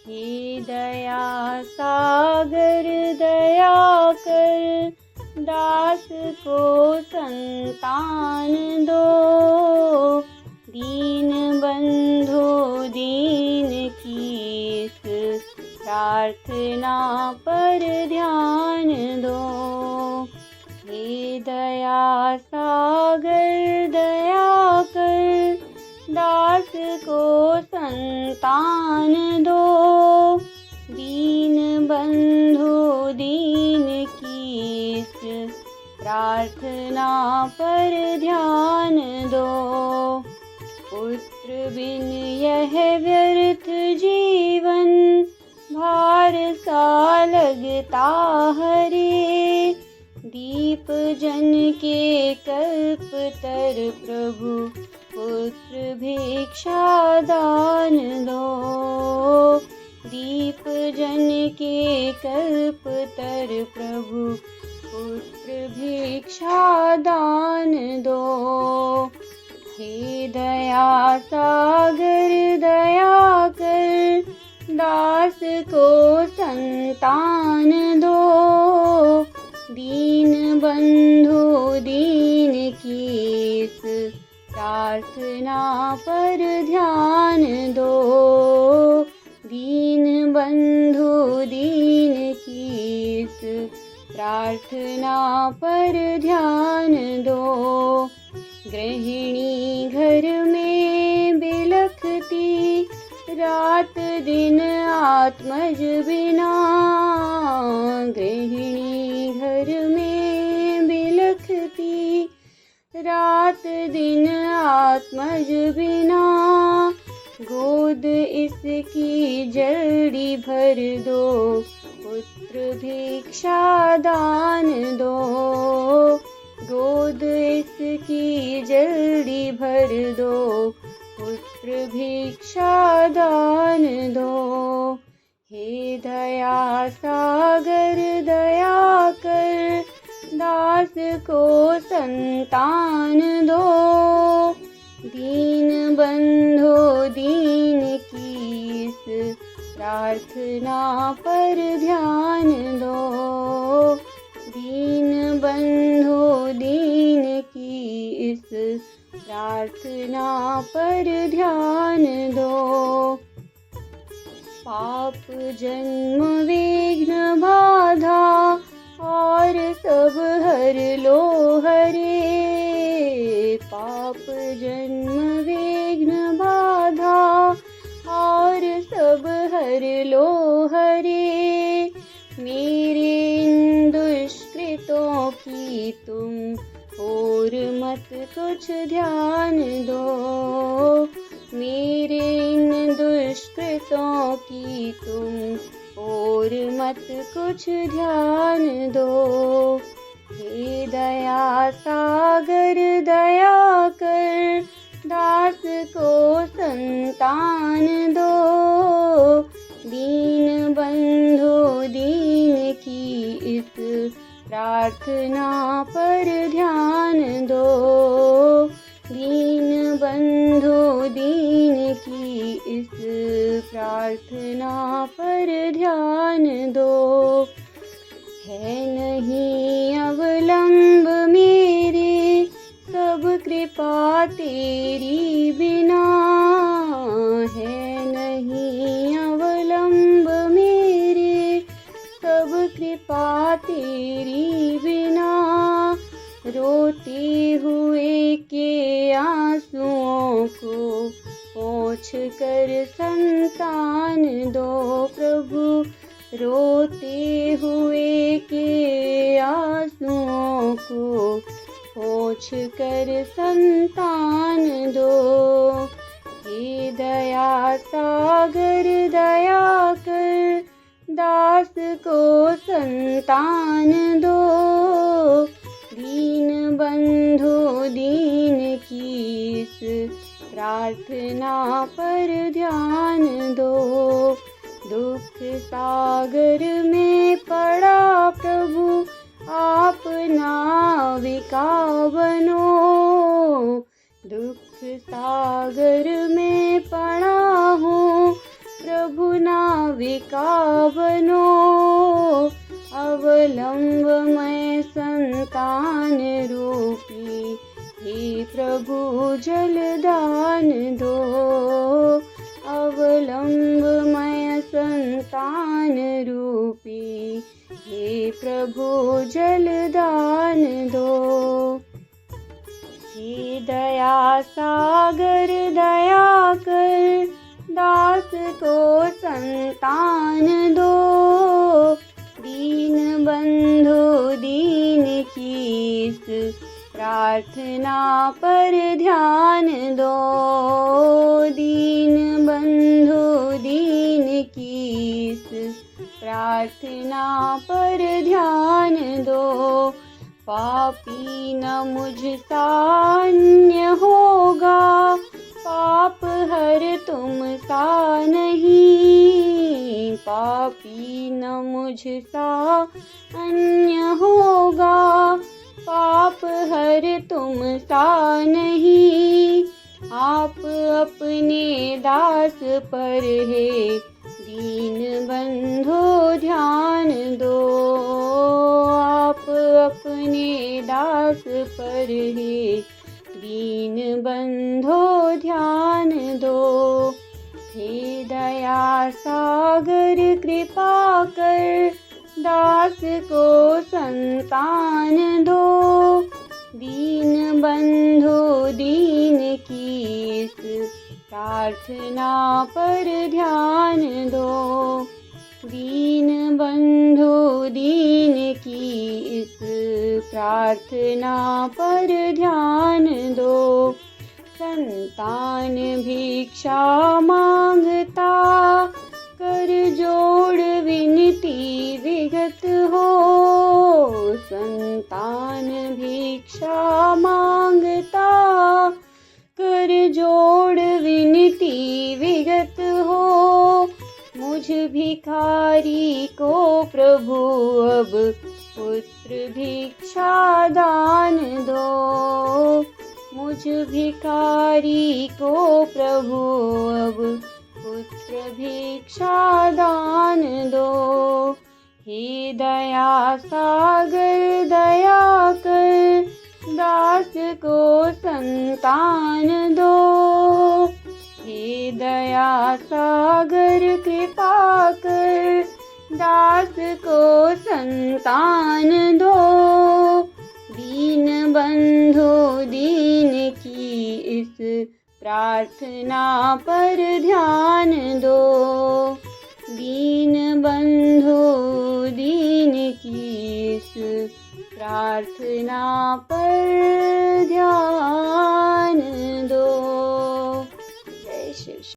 हे दया सागर दया कर, दास को संतान दो। दीन बंधु दीन की इस प्रार्थना पर ध्यान दो। हे दया सागर दया कर, दास को संतान दो। दीन बंधु दीन की इस प्रार्थना पर ध्यान दो। पुत्र बिन यह व्यर्थ जीवन, भार सा लगता हरे। दीप जन के कल्प तर प्रभु, पुत्र भिक्षा दान दो। दीप जन के कल्प तर प्रभु, पुत्र भिक्षा दान दो। हे दया सागर दया कर, दास को संतान दो। दीन बंधु दीन की इस प्रार्थना पर ध्यान दो। दीन बंधु दीन की इस प्रार्थना पर ध्यान दो। गृहिणी घर में बिलखती, रात दिन आत्मज बिना। गृहिणी घर में बिलखती, रात दिन आत्मज बिना। गोद इसकी जल्दी भर दो, पुत्र भिक्षा दान दो। गोद इसकी जल्दी भर दो, पुत्र भिक्षा दान दो। हे दया सागर दया कर, दास को संतान दो। दीन बंधु दीन की इस प्रार्थना पर ध्यान दो। दीन बंधु दीन की इस प्रार्थना पर ध्यान दो। पाप जन्म विघ्न बाधा, और सब हर लो हरे। पाप जन्म विघ्न बाधा, और सब हर लो हरे। मेरे इन दुष्कृतों की तुम और मत कुछ ध्यान दो। मेरे इन दुष्कृतों की तुम और मत कुछ ध्यान दो। हे दया सागर दया कर, दास को संतान दो। दीन बंधु दीन की इस प्रार्थना पर ध्यान दो। दीन बंधु दीन की इस प्रार्थना पर ध्यान दो। है नहीं अवलंब मेरे, सब कृपा तेरी बिना। है नहीं अवलंब मेरे, सब कृपा तेरी बिना। रोते हुए के आंसुओं को पोंछ कर संतान दो प्रभु। रोते हुए के आंसुओं को पोंछ कर संतान दो। हे दया सागर दया कर, दास को संतान दो। दीन बंधु दीन की इस प्रार्थना पर ध्यान दो। दुख सागर में पड़ा प्रभु, आप नाविका बनो। दुख सागर में पड़ा हूँ प्रभु नाविका बनो, अवलंब मैं संतान रूपी, हे प्रभु जलदान दो। अवलंब मैं संतान रूपी, हे प्रभु जलदान दो। हे दया सागर दया कर, दास को संतान दो। दीन बंधु दीन की इस प्रार्थना पर ध्यान दो। दीन बंधु दीन की इस प्रार्थना पर ध्यान दो। पापी न मुझसा अन्य होगा, पाप हर तुम सा नहीं। पापी न मुझसा अन्य होगा, पाप हर तुम सा नहीं। आप अपने दास पर है दीन बंधो ध्यान दो। आप अपने दास पर है दीन बंधो ध्यान दो। हे दया सागर कृपा कर, दास को संतान दो। दीन बंधु दीन की इस प्रार्थना पर ध्यान दो। दीन बंधु दीन की इस प्रार्थना पर ध्यान दो। संतान भिक्षा मांगता, कर जोड़ विनती विगत हो। संतान भिक्षा मांगता, कर जोड़ विनती विगत हो। मुझ भिखारी को प्रभु अब पुत्र भिक्षा दान दो। मुझ भिखारी को प्रभु अब पुत्र भिक्षा दान दो। हे दया सागर दया कर, दास को संतान दो। हे दया सागर कृपा कर, दास को संतान दो। दीन बंधु दीन की इस प्रार्थना पर ध्यान दो। दीन बंधु दीन की इस प्रार्थना पर ध्यान